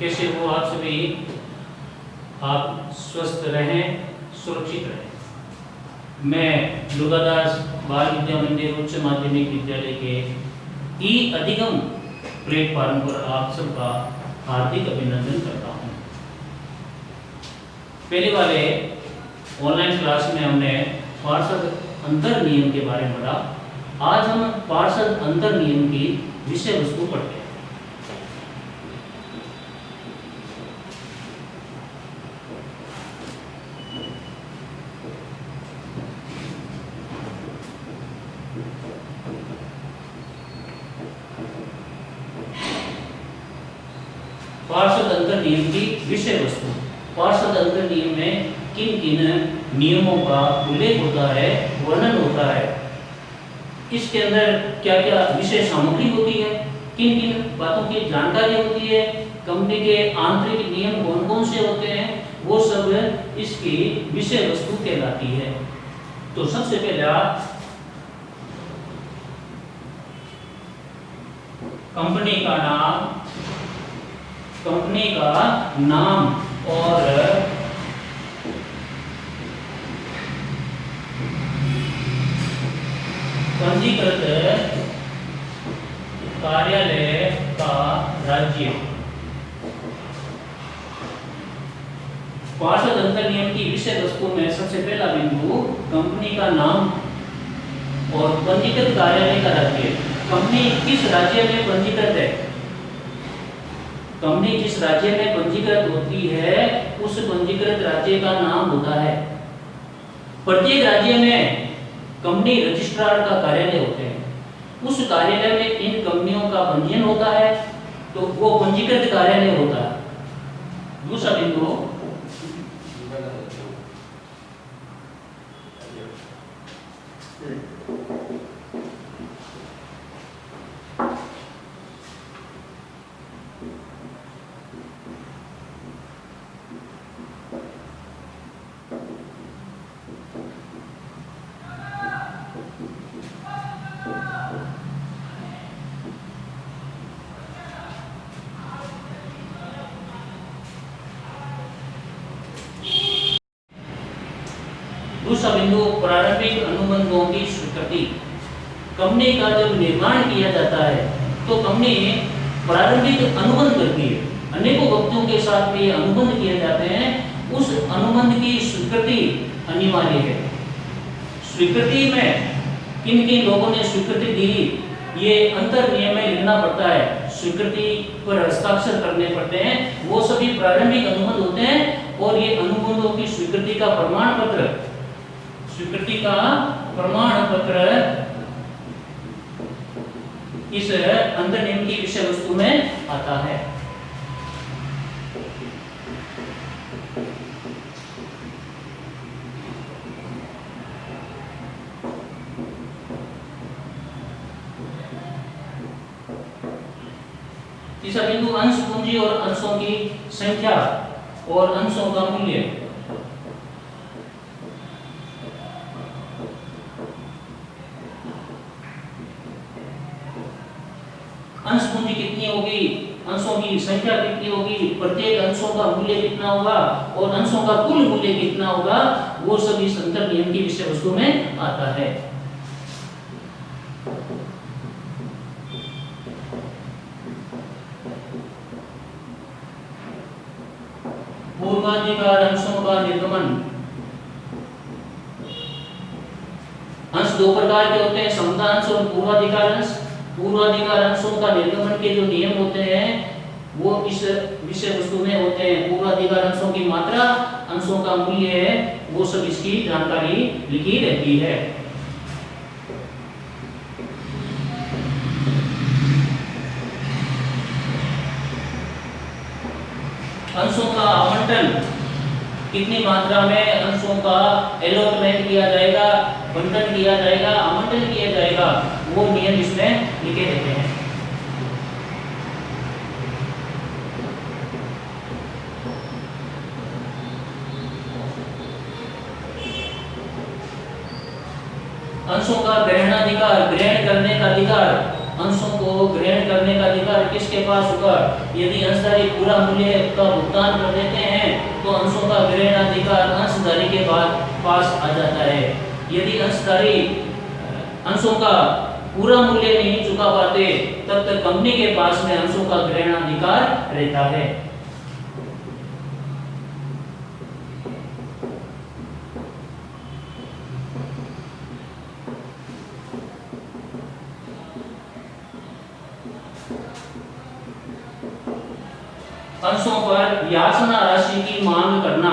कैसे हो आप सभी? आप स्वस्थ रहें, सुरक्षित रहें। मैं दुर्गादास बाल विद्या मंदिर उच्च माध्यमिक विद्यालय के ई अधिगम प्लेटफॉर्म पर आप सबका हार्दिक अभिनंदन करता हूँ। पहले वाले ऑनलाइन क्लास में हमने पार्षद अंतर नियम के बारे में पढ़ा। आज हम पार्षद अंतर नियम की विषय वस्तु पढ़ते हैं। पार्षद अंतर नियम की विषय वस्तु। पार्षद अंतर नियम में किन किन नियमों का उल्लेख होता है, वर्णन होता है, इसके अंदर क्या क्या विषय सामग्री होती है, किन किन बातों की जानकारी होती है, कंपनी के आंतरिक नियम कौन कौन से होते हैं, वो सब इसकी विषय वस्तु कहलाती है। तो सबसे पहला कंपनी का नाम और पंजीकृत कार्यालय का राज्य। पार्षद अंतर नियम की विषय वस्तु में सबसे पहला बिंदु कंपनी का नाम और पंजीकृत कार्यालय का राज्य। कंपनी किस राज्य में पंजीकृत है? कंपनी जिस राज्य में पंजीकृत होती है उस पंजीकृत राज्य का नाम होता है। प्रत्येक राज्य में कंपनी रजिस्ट्रार का कार्यालय होते हैं। उस कार्यालय में इन कंपनियों का पंजीयन होता है तो वो पंजीकृत कार्यालय होता है। दूसरा बिंदु प्रारंभिक अनुबंधों की स्वीकृति। कंपनी का जब निर्माण किया जाता है तो कंपनी प्रारंभिक अनुबंध करती है। अनेकों व्यक्तियों के साथ में अनुबंध किए जाते हैं। उस अनुबंध की स्वीकृति अनिवार्य है। स्वीकृति में किन किन लोगों ने स्वीकृति दी, ये अंतर नियम में लिखना पड़ता है। स्वीकृति पर हस्ताक्षर करने पड़ते हैं। वो सभी प्रारंभिक अनुबंध होते हैं और ये अनुबंधों की स्वीकृति का प्रमाण पत्र इस अंतर नियम की विषय वस्तु में आता है। तीसरा बिंदु अंश पूंजी और अंशों की संख्या और अंशों का मूल्य। अंश पूंजी कितनी होगी, अंशों की संख्या कितनी होगी, प्रत्येक अंशों का मूल्य कितना होगा और अंशों का कुल मूल्य कितना होगा, वो सब इस अंतर नियम की विषय वस्तु में आता है। पूर्वाधिकार अंशों का निर्गमन। अंश दो प्रकार के होते हैं, समता अंश और पूर्वाधिकार अंश। पूर्वाधिकार अंशों का निर्गमन के जो नियम होते हैं वो इस विषय वस्तु में होते हैं। पूर्वाधिकार अंशों की मात्रा, अंशों का मूल्य है, वो सब इसकी जानकारी लिखी रहती है। अंशों का आवंटन, कितनी मात्रा में अंशों का एलॉटमेंट किया जाएगा, बंटन किया जाएगा, आवंटन किया जाएगा, वो नियम इसमें लिखे रहते हैं। अंशों का ग्रहणाधिकार, ग्रहण करने का अधिकार, अंशों को ग्रहण करने का अधिकार किसके पास होगा? यदि अंशधारी पूरा मूल्य का भुगतान कर देते हैं तो अंशों का ग्रहण अधिकार अंशधारी के पास आ जाता है। यदि अंशधारी अंशों का पूरा मूल्य नहीं चुका पाते तब तक कंपनी के पास में अंशों का ग्रहण अधिकार रहता है। अंशों पर याचना राशि की मांग करना।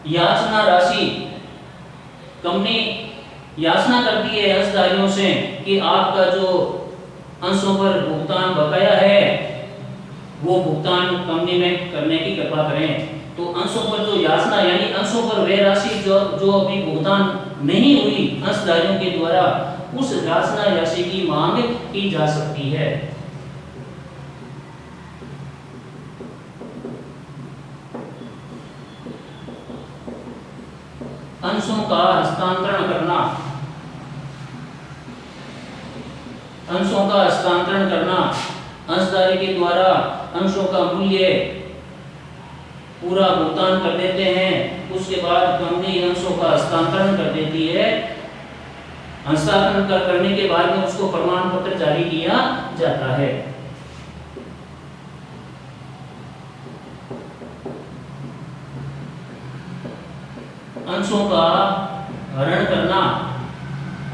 याचना राशि, कंपनी याचना करती है अंशधारियों से कि आपका जो अंशों पर भुगतान बकाया है वो भुगतान कंपनी में करने की कृपा करें। तो अंशों पर जो याचना यानी अंशों पर वह राशि जो अभी भुगतान नहीं हुई अंशधारियों के द्वारा, उस याचना राशि की मांग की जा सकती है। अंशों का हस्तांतरण करना। अंशों का हस्तांतरण करना, अंशधारी के द्वारा अंशों का मूल्य पूरा भुगतान कर देते हैं, उसके बाद कंपनी अंशों का हस्तांतरण कर देती है। हस्तांतरण करने के बाद में उसको प्रमाण पत्र जारी किया जाता है। अंशों का हरण करना।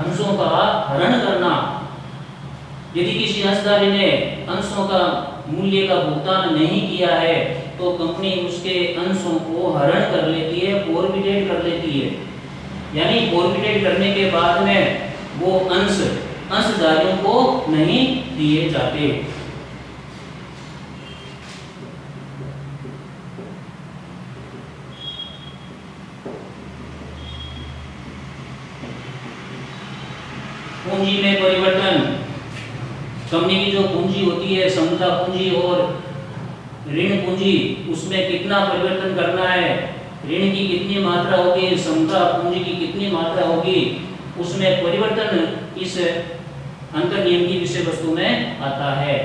अंशों का हरण करना, यदि किसी अंशधारी ने अंशों का मूल्य का भुगतान नहीं किया है तो कंपनी उसके अंशों को हरण कर लेती है, फोरफिटेड कर लेती है। यानी फोरफिटेड करने के बाद में वो अंशधारियों को नहीं दिए जाते। पूंजी में परिवर्तन। कंपनी की जो पूंजी होती है, समता पूंजी और ऋण पूंजी, उसमें कितना परिवर्तन करना है, ऋण की कितनी मात्रा होगी, समता पूंजी की कितनी मात्रा होगी, उसमें परिवर्तन इस अंतर नियम की विषय वस्तु में आता है।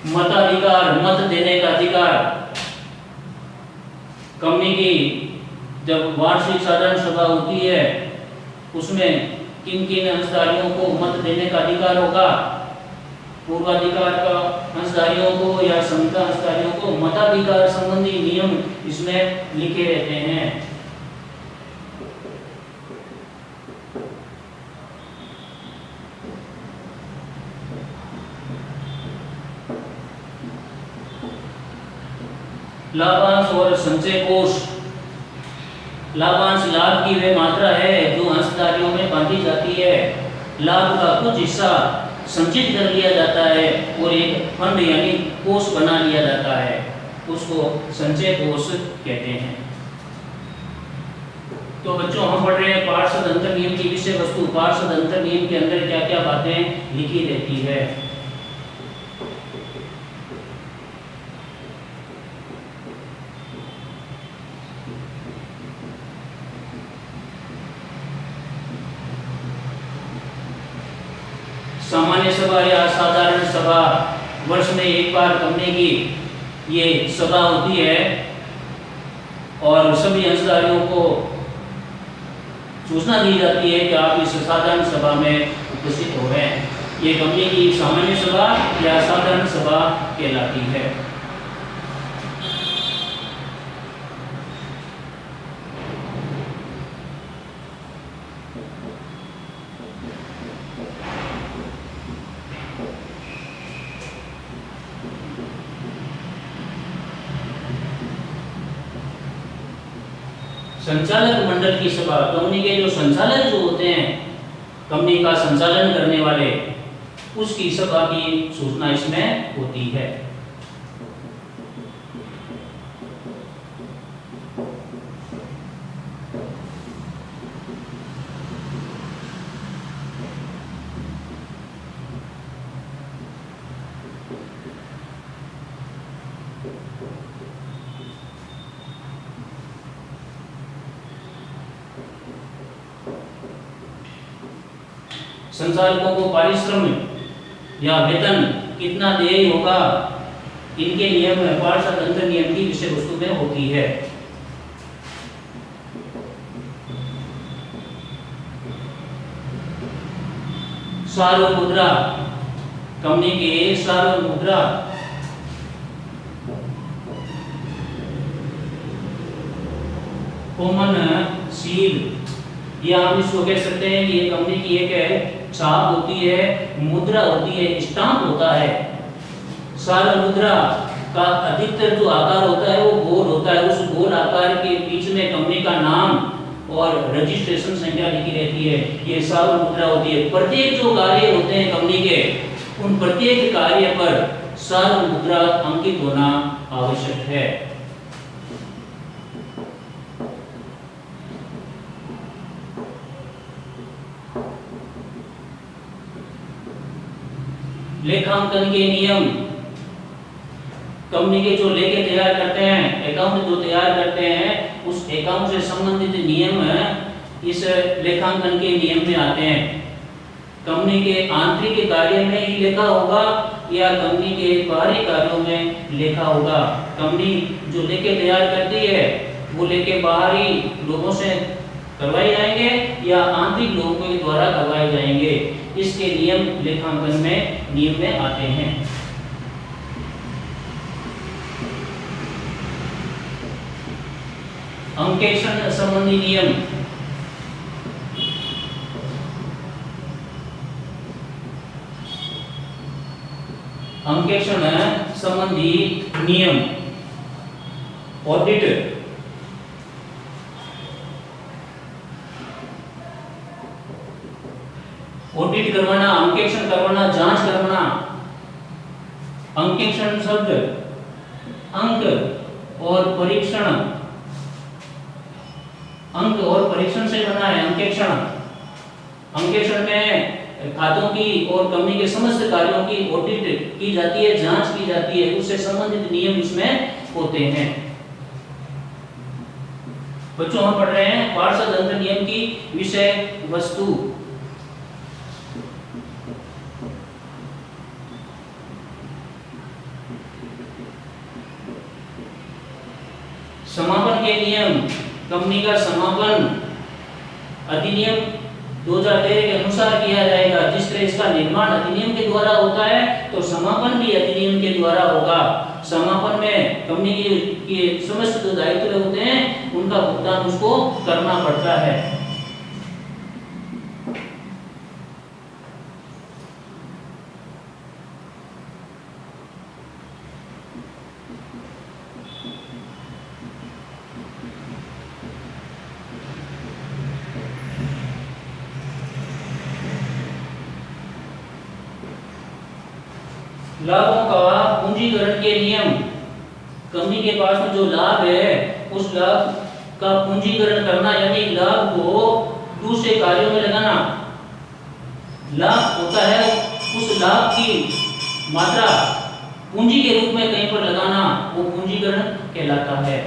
मताधिकार, मत देने का अधिकार। कंपनी की जब वार्षिक साधारण सभा होती है उसमें किन किन अंशधारियों को मत देने का अधिकार होगा? पूर्वाधिकार का अंशधारियों को या समता अंशधारियों को मताधिकार संबंधी नियम इसमें लिखे रहते हैं। लाभांश और संचय कोष। लाभांश लाभ की वह मात्रा है जो अंशधारियों में बांटी जाती है। लाभ का कुछ हिस्सा संचित कर लिया जाता है और एक फंड यानी कोष बना लिया जाता है, उसको संचय कोष कहते हैं। तो बच्चों, हम पढ़ रहे हैं पार्षद अंतर नियम की विषय वस्तु। पार्षद अंतर नियम के अंदर क्या क्या बातें लिखी रहती है। सामान्य सभा या साधारण सभा, वर्ष में एक बार कंपनी की ये सभा होती है और सभी अंशधारियों को सूचना दी जाती है कि आप इस साधारण सभा में उपस्थित हो रहे हैं। ये कंपनी की सामान्य सभा या साधारण सभा कहलाती है। संचालक मंडल की सभा, कंपनी के जो संचालक जो होते हैं, कंपनी का संचालन करने वाले, उसकी सभा की सूचना इसमें होती है। संचालकों को पारिश्रम या वेतन कितना देय होगा, इनके नियम पार्षद अंतर नियम की विषय वस्तु में होती है। सार्वभौम मुद्रा, कंपनी के सार्वभौम मुद्रा कॉमन सील, या हम इसको कह सकते हैं कि ये कंपनी की एक छाप होती है, मुद्रा होती है, स्टाम्प होता है। सार्वभौम मुद्रा का अधिकतर जो आकार होता है वो गोल होता है, उस गोल आकार के बीच में कंपनी का नाम और रजिस्ट्रेशन संख्या लिखी रहती है, ये सार्वभौम मुद्रा होती है। प्रत्येक जो कार्य होते हैं कंपनी के, उन प्रत्येक कार्य पर सार्वभौम मुद्रा अंकित होना आवश्यक है। लेखांकन के नियम, कंपनी के जो लेखे तैयार करते हैं, अकाउंट जो तैयार करते हैं, उस अकाउंट से संबंधित नियम इस लेखांकन के नियम में आते हैं। कंपनी के आंतरिक कार्य में ही लेखा होगा या कंपनी के बाहरी कार्यों में लेखा होगा। कंपनी जो लेखे तैयार करती है वो लेखे बाहरी लोगों से करवाए जाएंगे या आंतरिक लोगों के द्वारा करवाए जाएंगे, इसके नियम लेखांकन में नियम में आते हैं। अंकेक्षण संबंधी नियम, अंकेक्षण संबंधी नियम, ऑडिट, ऑडिट करवाना, अंकेक्षण करवाना, जांच करवाना। अंकेक्षण शब्द अंक और परीक्षण, अंक और परीक्षण से बना है अंकेक्षण। अंकेक्षण में खातों की और कंपनी के समस्त कार्यों की ऑडिट की जाती है, जांच की जाती है, उससे संबंधित नियम इसमें होते हैं। बच्चों हम पढ़ रहे हैं पार्षद अंतर नियम की विषय वस्तु। समापन के नियम, कंपनी का समापन अधिनियम 2013 के अनुसार किया जाएगा। जिस तरह इसका निर्माण अधिनियम के द्वारा होता है, तो समापन भी अधिनियम के द्वारा होगा। समापन में कंपनी के समस्त जो दायित्व होते हैं उनका भुगतान उसको करना पड़ता है। लाभों का पूंजीकरण के नियम, कंपनी के पास में जो लाभ है उस लाभ का पूंजीकरण करना, यानी लाभ को दूसरे कार्यों में लगाना। लाभ होता है उस लाभ की मात्रा पूंजी के रूप में कहीं पर लगाना, वो पूंजीकरण कहलाता है।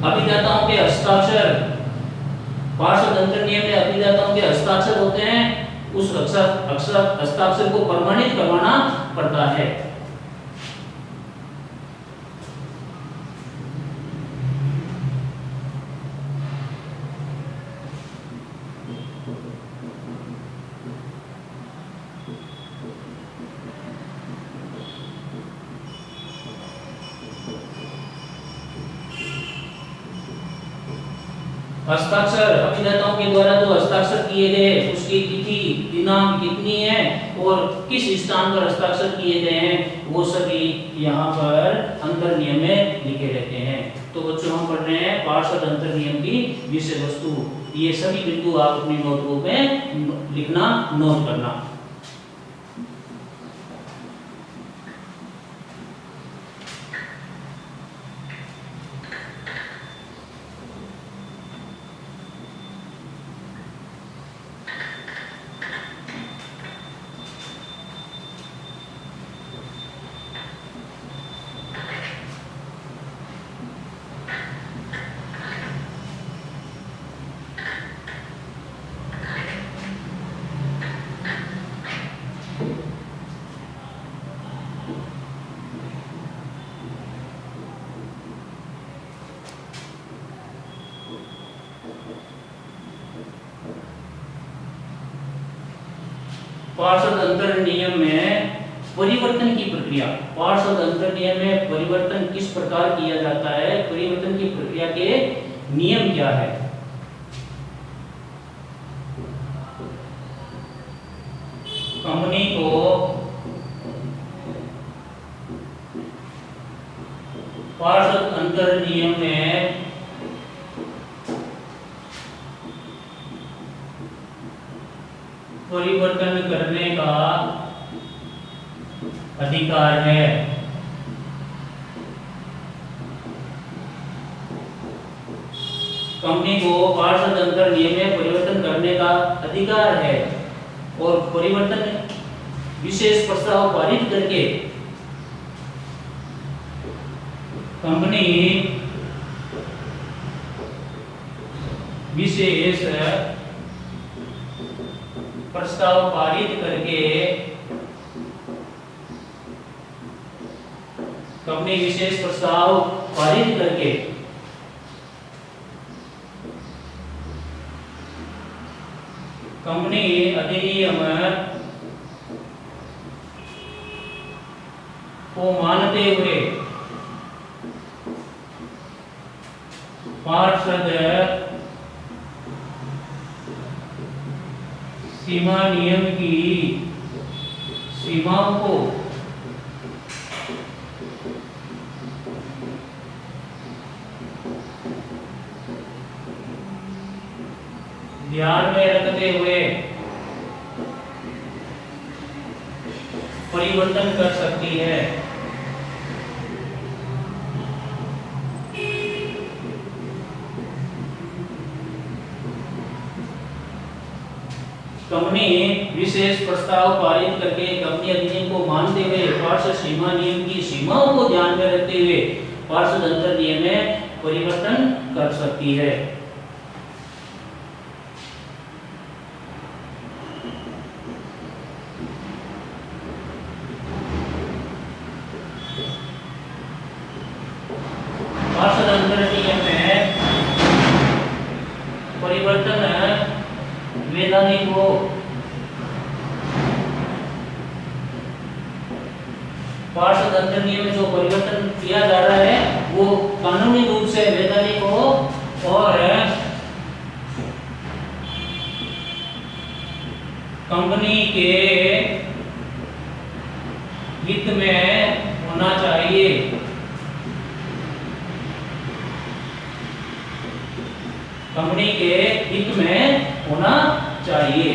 अभिदाताओं के हस्ताक्षर, पार्षद अंतर नियम में अभिदाताओं के हस्ताक्षर होते हैं, उस हस्ताक्षर को प्रमाणित करवाना पड़ता है। हस्ताक्षर, अभिदाताओं के द्वारा जो हस्ताक्षर किए गए उसकी तिथि दिनांक कितनी है और किस स्थान पर हस्ताक्षर किए गए हैं, वो सभी यहाँ पर अंतर नियम में लिखे रहते हैं। तो बच्चों हम पढ़ रहे हैं पार्षद अंतर नियम की विषय वस्तु। ये सभी बिंदु आप अपनी नोटबुक में लिखना, नोट करना। पार्षद अंतर नियम में परिवर्तन की प्रक्रिया, पार्षद अंतर नियम में परिवर्तन किस प्रकार किया जाता है, परिवर्तन की प्रक्रिया के नियम क्या है। कंपनी को पार्षद अंतर नियम में परिवर्तन करने का अधिकार है। कंपनी को पार्षद अंतर नियम में परिवर्तन करने का अधिकार है और परिवर्तन विशेष प्रस्ताव पारित करके कंपनी विशेष प्रस्ताव पारित करके कंपनी विशेष प्रस्ताव पारित करके कंपनी अधिनियम को मानते हुए पार्षद सीमा नियम की सीमाओं को ध्यान में रखते हुए परिवर्तन कर सकती है। कंपनी विशेष प्रस्ताव पारित करके कंपनी अधिनियम को मानते हुए पार्षद सीमा नियम की सीमाओं को ध्यान में रखते हुए पार्षद अंतर नियम में परिवर्तन कर सकती है। पार्षद अंतर नियम में परिवर्तन वैधानिक हो, पार्षद अंतर नियम में जो परिवर्तन किया जा रहा है वो कानूनी रूप से वैधानिक हो और कंपनी के हित में होना चाहिए। कंपनी के हित में होना चाहिए।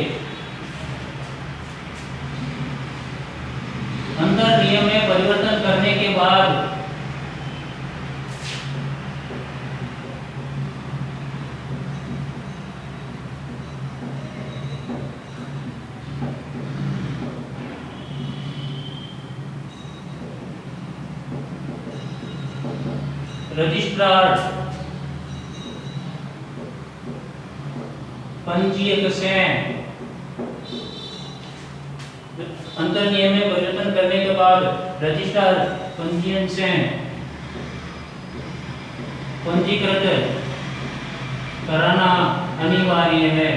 अंतर नियम में परिवर्तन करने के बाद रजिस्ट्रार पंजीयक से अंतर नियम में परिवर्तन करने के बाद रजिस्ट्रार पंजीयन से पंजीकृत कराना अनिवार्य है।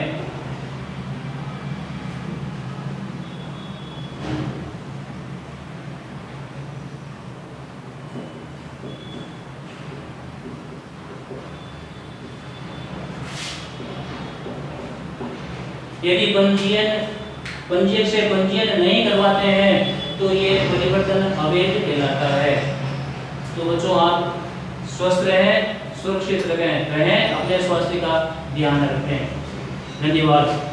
यदि पंजीयक से पंजीयन नहीं करवाते हैं तो ये परिवर्तन अवैध कहलाता है। तो बच्चों आप स्वस्थ रहें, सुरक्षित रहें, अपने स्वास्थ्य का ध्यान रखें। धन्यवाद।